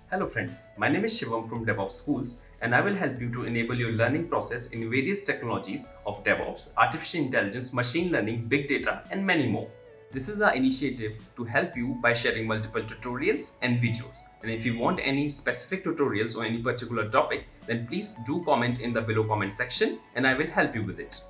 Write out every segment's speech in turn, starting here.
Hello friends, my name is Shivam from DevOps Schools and I will help you to enable your learning process in various technologies of DevOps, artificial intelligence, machine learning, big data and many more. This is our initiative to help you by sharing multiple tutorials and videos. And if you want any specific tutorials or any particular topic, then please do comment in the below comment section and I will help you with it.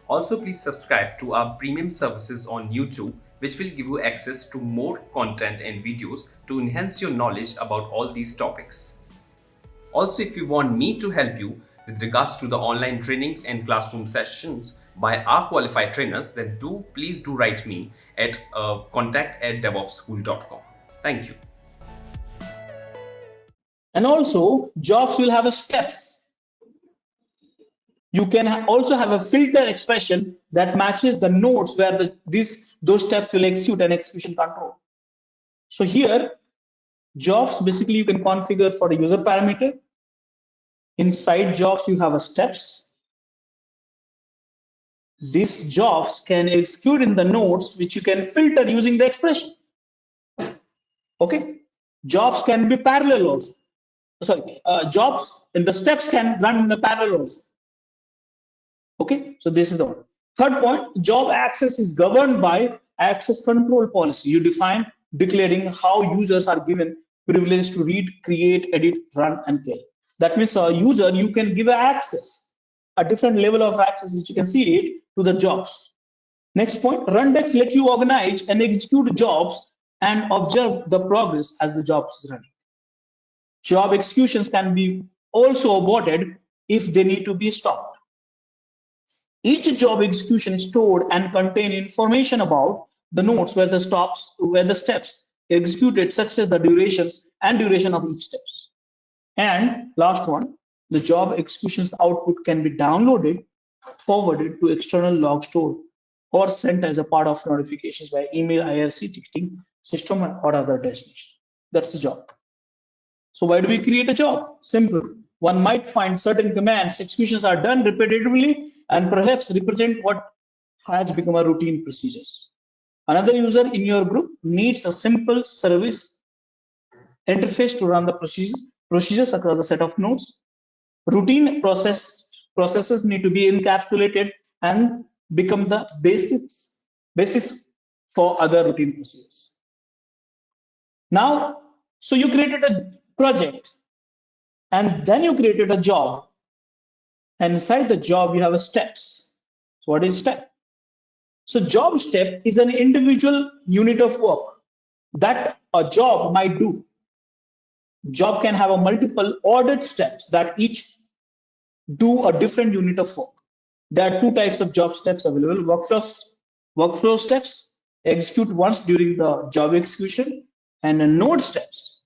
Also, please subscribe to our premium services on YouTube, which will give you access to more content and videos to enhance your knowledge about all these topics. Also, if you want me to help you with regards to the online trainings and classroom sessions by our qualified trainers, then please do write me at contact@devopsschool.com. Thank you. And also, jobs will have a steps. You can also have a filter expression that matches the nodes where those steps will execute and execution control. So here, jobs basically you can configure for the user parameter. Inside jobs, you have a steps. These jobs can execute in the nodes, which you can filter using the expression. Okay, jobs can be parallel also. Sorry, jobs and the steps can run in the parallel also. Okay, so this is the one. Third point, job access is governed by access control policy. You define declaring how users are given privilege to read, create, edit, run, and kill. That means a user, you can give access, a different level of access, which you can see it to the jobs. Next point, Rundeck let you organize and execute jobs and observe the progress as the job is running. Job executions can be also aborted if they need to be stopped. Each job execution is stored and contain information about the nodes where the steps executed, such as the durations and duration of each steps. And last one, the job execution's output can be downloaded, forwarded to external log store, or sent as a part of notifications by email, IRC, ticketing system, or other destination. That's the job. So why do we create a job? Simple. One might find certain commands executions are done repetitively and perhaps represent what has become a routine procedures. Another user in your group needs a simple service interface to run the procedures across a set of nodes. Routine processes need to be encapsulated and become the basis for other routine procedures. Now, so you created a project and then you created a job, and inside the job you have a steps. So what is step? So job step is an individual unit of work that a job might do. Job can have a multiple ordered steps that each do a different unit of work. There are two types of job steps available: workflow steps execute once during the job execution, and node steps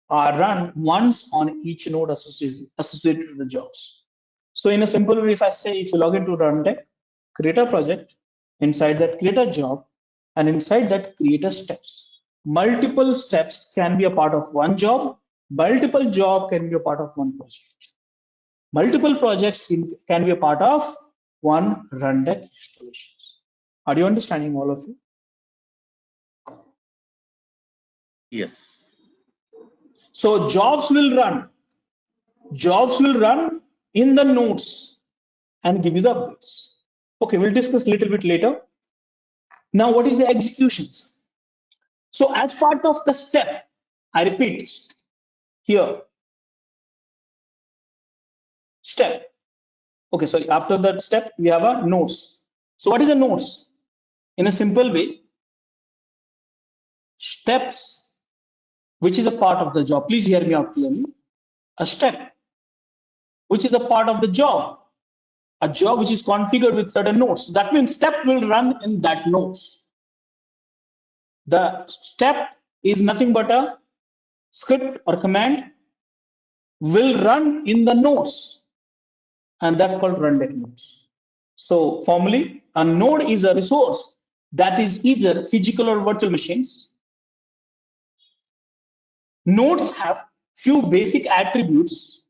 are run once on each node associated with the jobs. So in a simple way, if I say, if you log into Rundeck, create a project, inside that create a job, and inside that create a steps. Multiple steps can be a part of one job, multiple job can be a part of one project. Multiple projects can be a part of one Rundeck installations. Are you understanding, all of you? Yes. So jobs will run in the nodes and give you the updates. Okay, we'll discuss a little bit later. Now, what is the executions? So as part of the step, I repeat here, step. Okay, sorry, after that step, we have a nodes. So what is a nodes? In a simple way, steps, which is a part of the job. Please hear me out clearly. A step, which is a part of the job. A job which is configured with certain nodes. That means step will run in that nodes. The step is nothing but a script or command will run in the nodes, and that's called Rundeck nodes. So formally, a node is a resource that is either physical or virtual machines. Nodes have few basic attributes.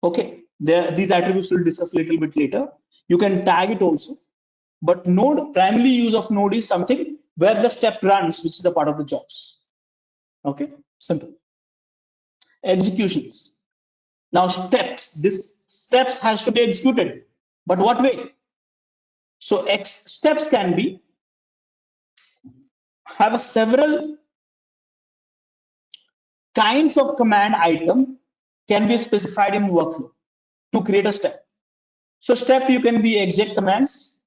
Okay, these attributes we'll discuss a little bit later. You can tag it also, but node, primary use of node is something where the step runs, which is a part of the jobs. Okay, simple. executions. Now steps, this steps has to be executed, but what way? So steps can be have a several kinds of command item can be specified in workflow to create a step. So step you can be exec commands,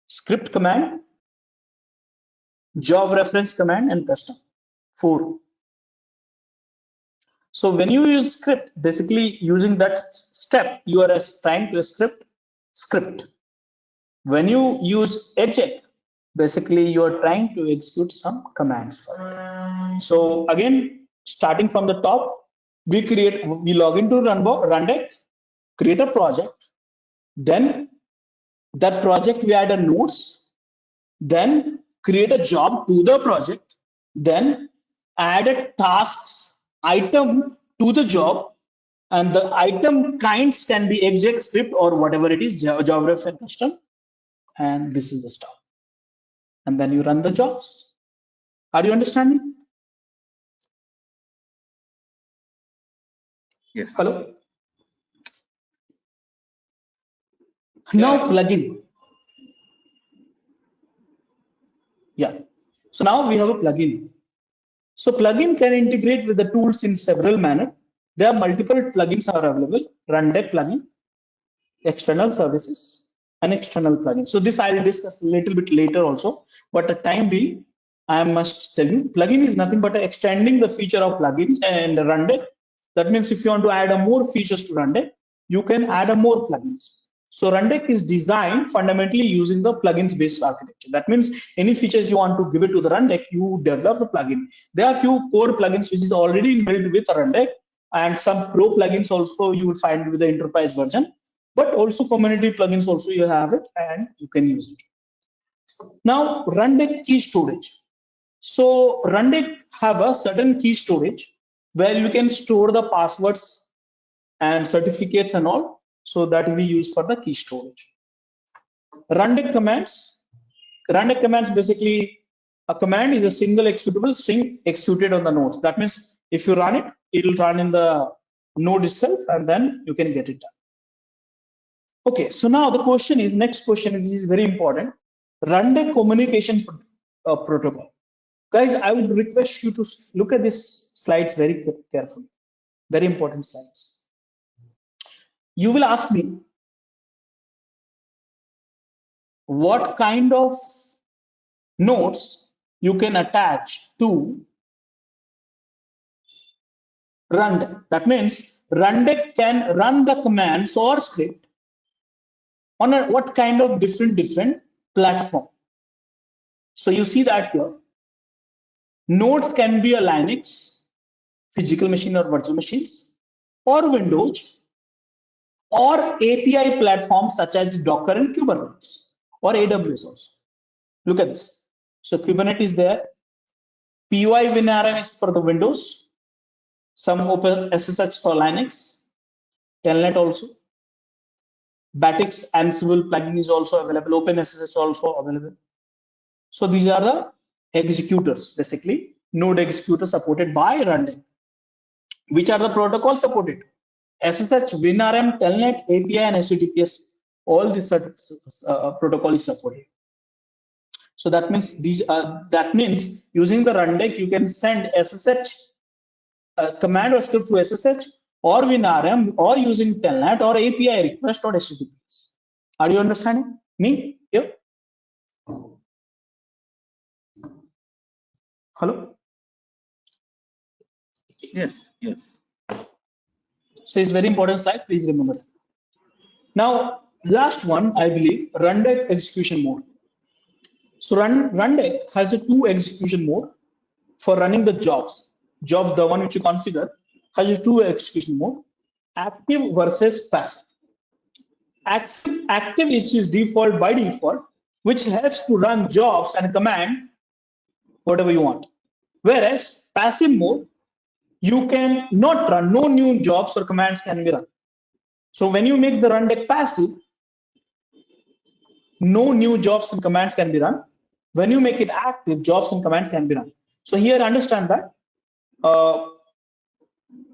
script command, job reference command, and custom. 4. So when you use script, basically using that step, you are trying to script. When you use exec, basically you are trying to execute some commands for it. So again, starting from the top, we log into Rundeck, create a project, then that project we add a nodes, then create a job to the project, then add a tasks item to the job, and the item kinds can be exec, script, or whatever it is, job ref and custom, and this is the stuff. And then you run the jobs. Are you understanding? Yes. Hello? Now plugin. Yeah. So now we have a plugin. So plugin can integrate with the tools in several manners. There are multiple plugins are available. Rundeck plugin, external services, and external plugins. So this I will discuss a little bit later also. But the time being, I must tell you, plugin is nothing but extending the feature of plugins and Rundeck. That means if you want to add more features to Rundeck, you can add more plugins. So Rundeck is designed fundamentally using the plugins based architecture. That means any features you want to give it to the Rundeck, you develop a plugin. There are few core plugins which is already built with Rundeck, and some pro plugins also you will find with the enterprise version. But also community plugins also you have it and you can use it. Now Rundeck key storage. So Rundeck have a certain key storage where you can store the passwords and certificates and all, so that we use for the key storage. Rundeck commands. Rundeck commands basically a command is a single executable string executed on the nodes. That means if you run it, it will run in the node itself and then you can get it done. Okay, so now the question is, next question, which is very important, Rundeck communication protocol. Guys, I would request you to look at this slide very carefully. Very important slides. You will ask me, what kind of nodes you can attach to Rundeck. That means Rundeck can run the commands or script on what kind of different platform. So you see that here. Nodes can be a Linux, physical machine or virtual machines, or Windows, or API platforms such as Docker and Kubernetes, or AWS also. Look at this. So Kubernetes is there. PY-WinRM is for the Windows. Some open SSH for Linux. Telnet also. Batix Ansible plugin is also available. OpenSSH also available. So these are the executors, basically node executors supported by Rundeck. Which are the protocols supported? SSH, WinRM, Telnet, API, and HTTPS. All these protocol is supported. So that means using the Rundeck you can send SSH command or script to SSH or WinRM or using Telnet or API request or HTTPS. Are you understanding me here? Hello? Yes. Yes. So it's very important slide. Please remember that. Now, last one, I believe, Rundeck execution mode. So Rundeck has a 2 execution mode for running the jobs. Job, the one which you configure, has a 2 execution mode, active versus passive. Active which is default by default, which helps to run jobs and command whatever you want. Whereas passive mode, you can not run, no new jobs or commands can be run. So when you make the Rundeck passive, no new jobs and commands can be run. When you make it active, jobs and commands can be run. So here understand that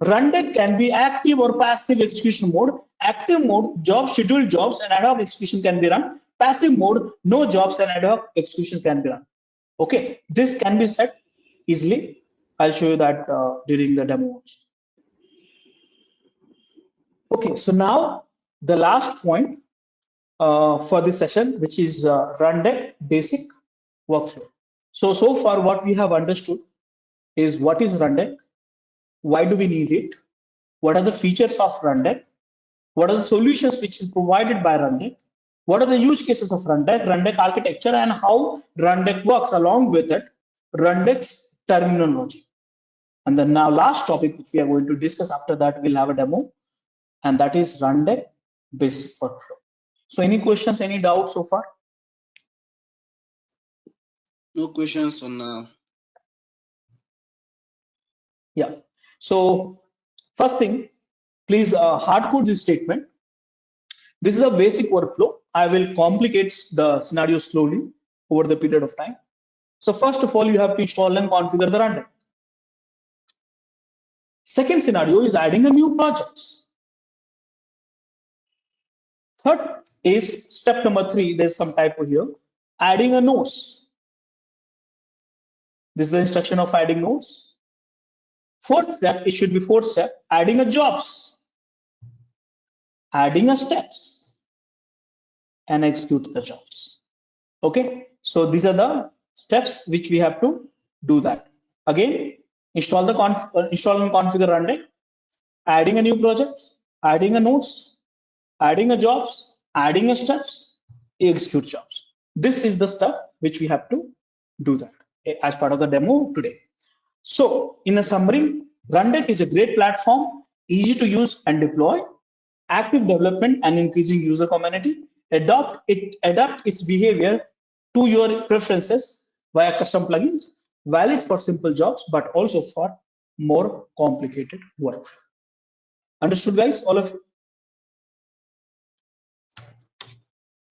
Rundeck can be active or passive execution mode. Active mode, scheduled jobs and ad hoc execution can be run. Passive mode, no jobs and ad hoc execution can be run. Okay, this can be set easily. I'll show you that during the demo. Okay, so now the last point for this session, which is Rundeck basic workflow. So far what we have understood is what is Rundeck, why do we need it, what are the features of Rundeck, what are the solutions which is provided by Rundeck, what are the use cases of Rundeck architecture, and how Rundeck works along with it, Rundeck's terminology. And then now last topic which we are going to discuss, after that we'll have a demo, and that is Rundeck basic workflow. So any questions, any doubts so far? No questions for now. Yeah. So first thing, please hard code this statement. This is a basic workflow. I will complicate the scenario slowly over the period of time. So first of all, you have to install and configure the Rundeck. Second scenario is adding a new project. Third is step number 3. There's some typo here. Adding a nodes. This is the instruction of adding nodes. Fourth step, it should be fourth step, adding a jobs, adding a steps, and execute the jobs. Okay, so these are the steps which we have to do that. Again, install and configure Rundeck, adding a new project, adding a nodes, adding a jobs, adding a steps, execute jobs. This is the stuff which we have to do that as part of the demo today. So in a summary, Rundeck is a great platform, easy to use and deploy, active development and increasing user community, adapt its behavior to your preferences via custom plugins, valid for simple jobs, but also for more complicated work. Understood, guys, all of you?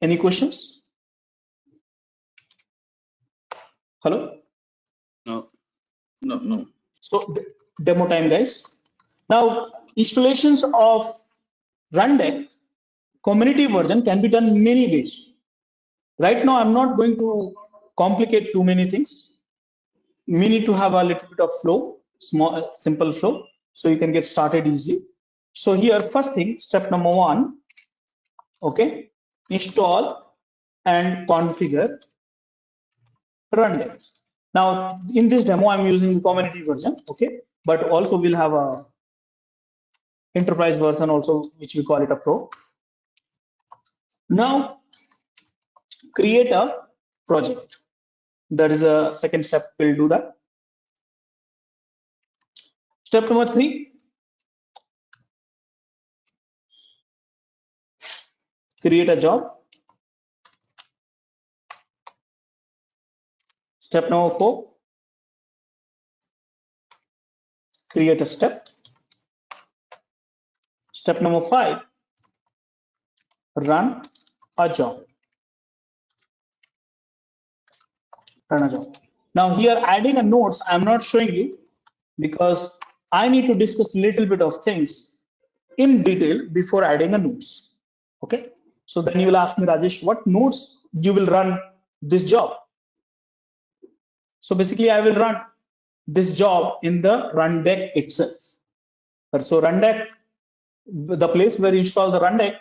Any questions? Hello? No. So demo time, guys. Now, installations of Rundeck community version can be done many ways. Right now, I'm not going to complicate too many things. We need to have a little bit of flow, small, simple flow, so you can get started easily. So here, first thing, step number 1, okay, install and configure Rundeck. Now, in this demo, I'm using the community version, okay, but also we'll have a enterprise version also, which we call it a pro. Now, create a project. That is a second step. We'll do that. Step number 3, create a job. Step number 4, create a step. Step number 5, run a job. Run a job. Now here, adding a nodes, I'm not showing you because I need to discuss a little bit of things in detail before adding a nodes. Okay. So then you will ask me, Rajesh, what nodes you will run this job? So basically, I will run this job in the Rundeck itself. So Rundeck, the place where you install the Rundeck,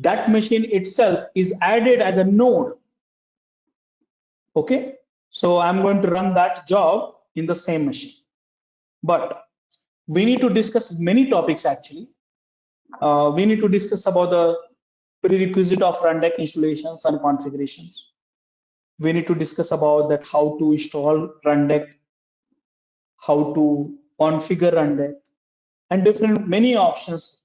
that machine itself is added as a node. Okay, so I'm going to run that job in the same machine. But we need to discuss many topics actually. We need to discuss about the prerequisite of Rundeck installations and configurations. We need to discuss about that, how to install Rundeck, how to configure Rundeck, and different many options.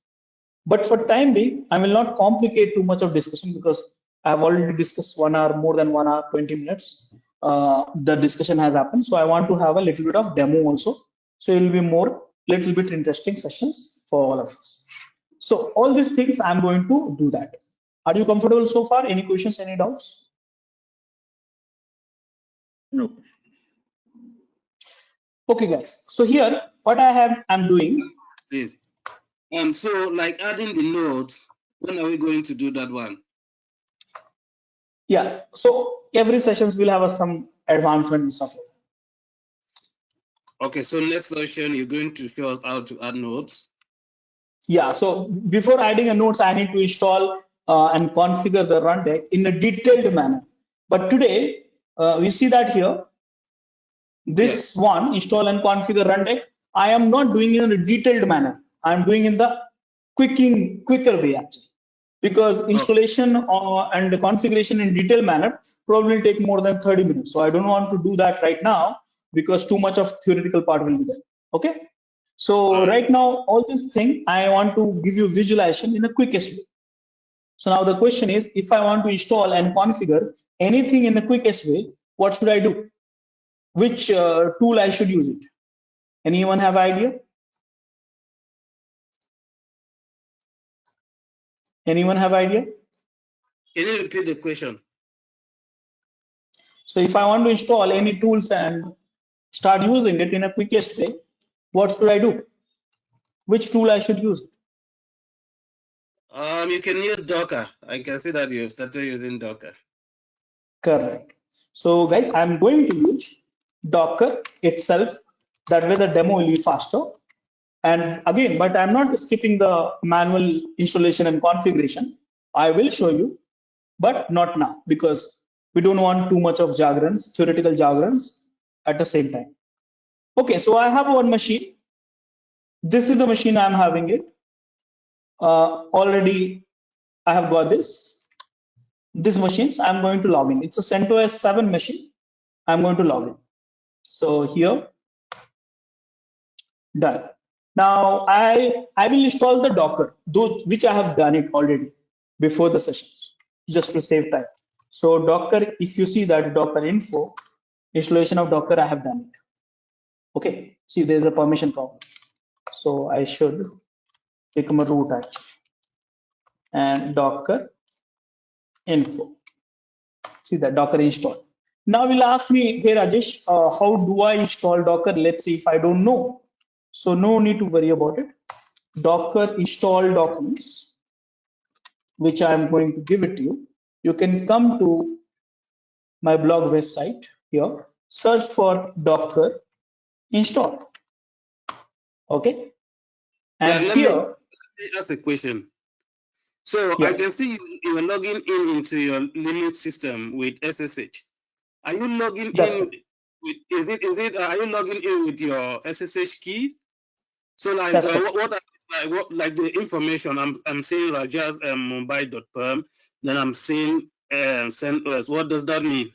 But for time being, I will not complicate too much of discussion because I've already discussed 1 hour, more than 1 hour, 20 minutes. The discussion has happened. So I want to have a little bit of demo also. So it will be little bit interesting sessions for all of us. So all these things, I'm going to do that. Are you comfortable so far? Any questions, any doubts? No. Okay, guys. So here, what I'm doing. Please. So like adding the nodes, when are we going to do that one? Yeah. So every sessions will have some advancement and stuff. Okay, so next session you're going to show us how to add nodes. Yeah. So before adding a nodes, I need to install and configure the Rundeck in a detailed manner. But today we see that here. This one, install and configure Rundeck, I am not doing it in a detailed manner. I'm doing in the quicker way actually, because installation and the configuration in detailed manner probably take more than 30 minutes. So I don't want to do that right now because too much of theoretical part will be there. Okay. So right now, all this thing, I want to give you visualization in a quickest way. So now the question is, if I want to install and configure anything in the quickest way, what should I do? Which tool I should use it? Anyone have idea? Anyone have idea? Can you repeat the question? So if I want to install any tools and start using it in a quickest way, what should I do? Which tool I should use? You can use Docker. I can see that you started using Docker. Correct. So guys, I'm going to use Docker itself. That way the demo will be faster. And again, but I'm not skipping the manual installation and configuration. I will show you, but not now because we don't want too much of jargons, theoretical jargons at the same time. Okay, so I have one machine. This is the machine I'm having it. Already I have got this machines. I'm going to log in. It's a CentOS 7 machine. I'm going to log in. So here, done. Now I will install the Docker, which I have done it already before the sessions, just to save time. So Docker, if you see that Docker info, installation of Docker, I have done it. Okay, see there's a permission problem. So I should become a root actually. And Docker info. See that Docker install. Now will ask me, hey Rajesh, how do I install Docker? Let's see if I don't know. So no need to worry about it. Docker install documents, which I'm going to give it to you. You can come to my blog website here, search for Docker install. Okay. And Let here, me ask a question. So yeah. I can see you are logging in into your Linux system with SSH. Are you logging That's in it. with are you logging in with your SSH keys? So like That's it. what like the information I'm saying Rajas mobile.perm, then I'm saying CentOS. What does that mean?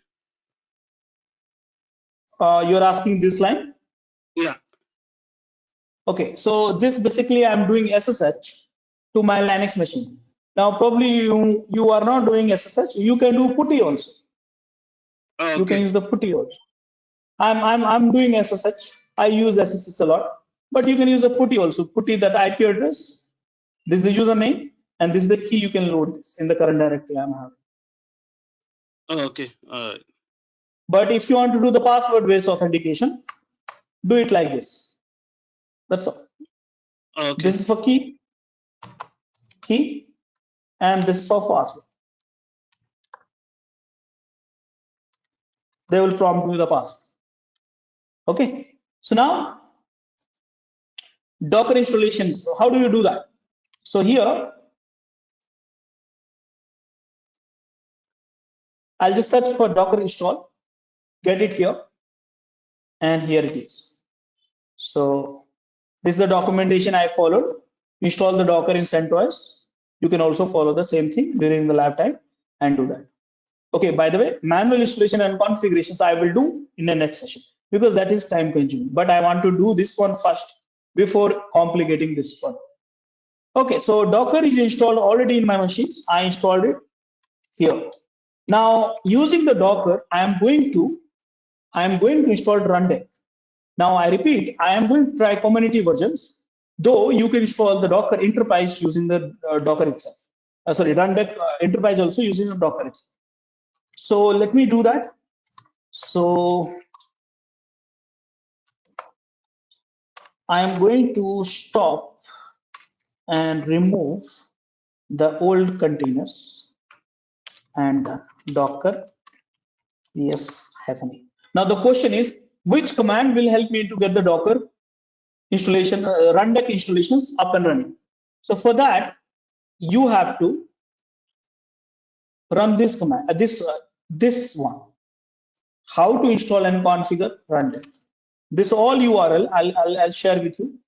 You're asking this line? Yeah. Okay, so this basically I'm doing SSH to my Linux machine. Now probably you are not doing SSH. You can do putty also. Oh, You can okay. use the putty also. I'm doing SSH. I use SSH a lot, but you can use the putty also. Putty that IP address. This is the username, and this is the key. You can load this in the current directory I'm having. Oh, okay. All right. But if you want to do the password-based authentication, do it like this. That's all. Okay. This is for key, and this is for password. They will prompt you the password. Okay. So now Docker installation. So how do you do that? So here I'll just search for Docker install, get it here, and here it is. So this is the documentation I followed. Install the Docker in CentOS. You can also follow the same thing during the lab time and do that. Okay, by the way, manual installation and configurations I will do in the next session because that is time consuming. But I want to do this one first before complicating this one. Okay, so Docker is installed already in my machines. I installed it here. Now, using the Docker, I am going to install Rundeck. Now, I repeat, I am going to try community versions, though you can install the Docker Enterprise using the Docker itself. Sorry, Rundeck Enterprise also using the Docker itself. So let me do that. So I am going to stop and remove the old containers and Docker. Yes, happening. Now the question is, which command will help me to get the Docker installation, Rundeck installations up and running? So for that, you have to run this command, this one. How to install and configure Rundeck. This all URL I'll share with you.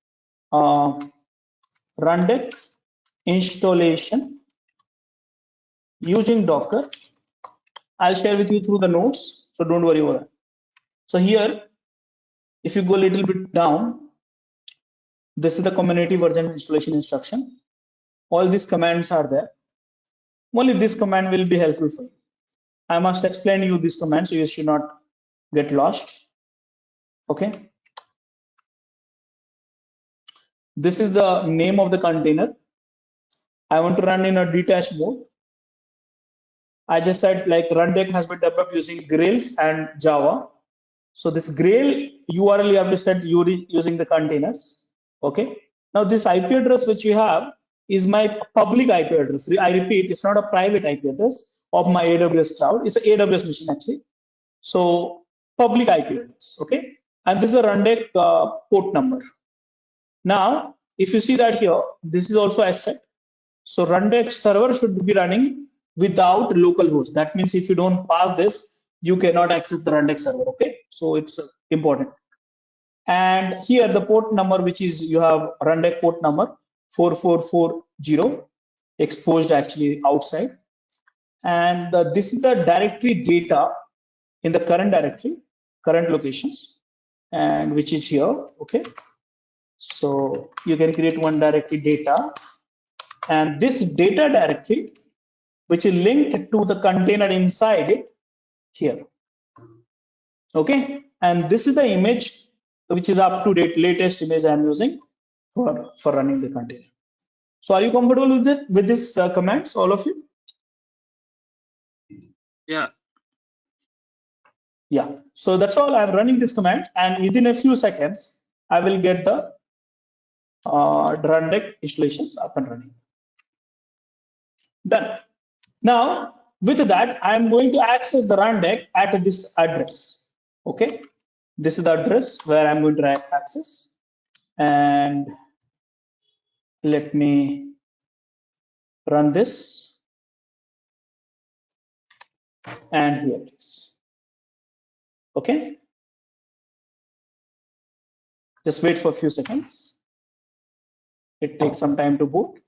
Rundeck installation using Docker. I'll share with you through the notes, so don't worry about it. So here, if you go a little bit down, this is the community version installation instruction. All these commands are there. Only this command will be helpful for you. I must explain you this command, so you should not get lost. Okay. This is the name of the container. I want to run in a detached mode. I just said like Rundeck has been developed using Grails and Java. So this Grail URL you have to set using the containers. Okay. Now this IP address which you have is my public IP address. I repeat, it's not a private IP address of my AWS cloud. It's an AWS machine actually. So public IP address. Okay. And this is a Rundeck port number. Now, if you see that here, this is also asset. So Rundeck server should be running without localhost. That means if you don't pass this, you cannot access the Rundeck server. Okay, so it's important. And here the port number, which is you have Rundeck port number 4440 exposed actually outside. And this is the directory data in the current directory, current locations, and which is here. Okay. So you can create one directory data, and this data directory, which is linked to the container inside it here. Okay, and this is the image which is up to date, latest image I'm using for running the container. So are you comfortable with this commands, all of you? Yeah. Yeah. So that's all. I'm running this command, and within a few seconds, I will get the Rundeck installations up and running. Done. Now, with that, I'm going to access the Rundeck at this address. Okay, this is the address where I'm going to access, and let me run this, and here it is. Okay, just wait for a few seconds. It takes some time to boot.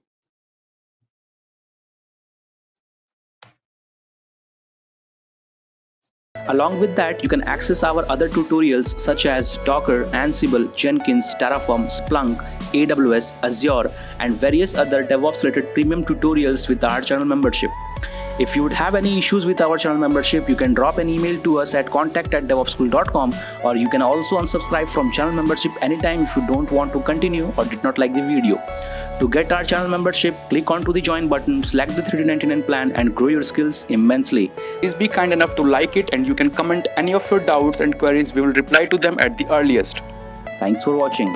Along with that, you can access our other tutorials such as Docker, Ansible, Jenkins, Terraform, Splunk, AWS, Azure, and various other DevOps related premium tutorials with our channel membership. If you would have any issues with our channel membership, you can drop an email to us at contact@devopschool.com, or you can also unsubscribe from channel membership anytime if you don't want to continue or did not like the video. To get our channel membership, click onto the join button, select the $399 plan and grow your skills immensely. Please be kind enough to like it, and you can comment any of your doubts and queries. We will reply to them at the earliest. Thanks for watching.